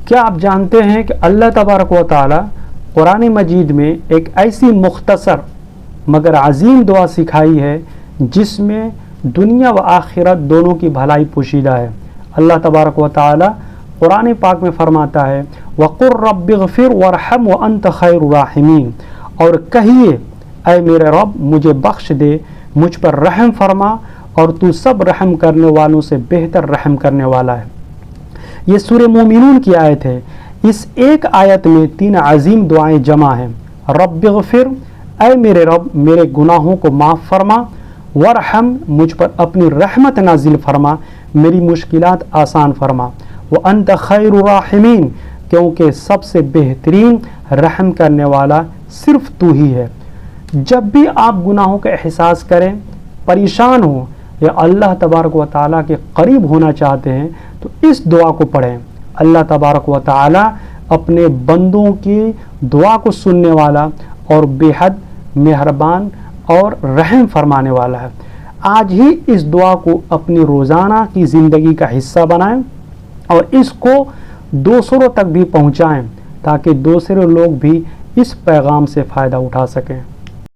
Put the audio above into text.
کیا آپ جانتے ہیں کہ اللہ تبارک و تعالی قرآن مجید میں ایک ایسی مختصر مگر عظیم دعا سکھائی ہے جس میں دنیا و آخرت دونوں کی بھلائی پوشیدہ ہے۔ اللہ تبارک و تعالی قرآن پاک میں فرماتا ہے وَقُلْ رَبِّ اغْفِرْ وَارْحَمْ وَأَنْتَ خَيْرُ الرَّاحِمِينَ، اور کہیے اے میرے رب مجھے بخش دے، مجھ پر رحم فرما، اور تو سب رحم کرنے والوں سے بہتر رحم کرنے والا ہے۔ یہ سورہ مومنون کی آیت ہے۔ اس ایک آیت میں 3 عظیم دعائیں جمع ہیں۔ رب اغفر، اے میرے رب میرے گناہوں کو معاف فرما، ورحم، مجھ پر اپنی رحمت نازل فرما، میری مشکلات آسان فرما، وانت خیر الراحمین، کیونکہ سب سے بہترین رحم کرنے والا صرف تو ہی ہے۔ جب بھی آپ گناہوں کا احساس کریں، پریشان ہوں یا اللہ تبارک و تعالیٰ کے قریب ہونا چاہتے ہیں تو اس دعا کو پڑھیں۔ اللہ تبارک و تعالیٰ اپنے بندوں کی دعا کو سننے والا اور بے حد مہربان اور رحم فرمانے والا ہے۔ آج ہی اس دعا کو اپنی روزانہ کی زندگی کا حصہ بنائیں اور اس کو دوسروں تک بھی پہنچائیں تاکہ دوسرے لوگ بھی اس پیغام سے فائدہ اٹھا سکیں۔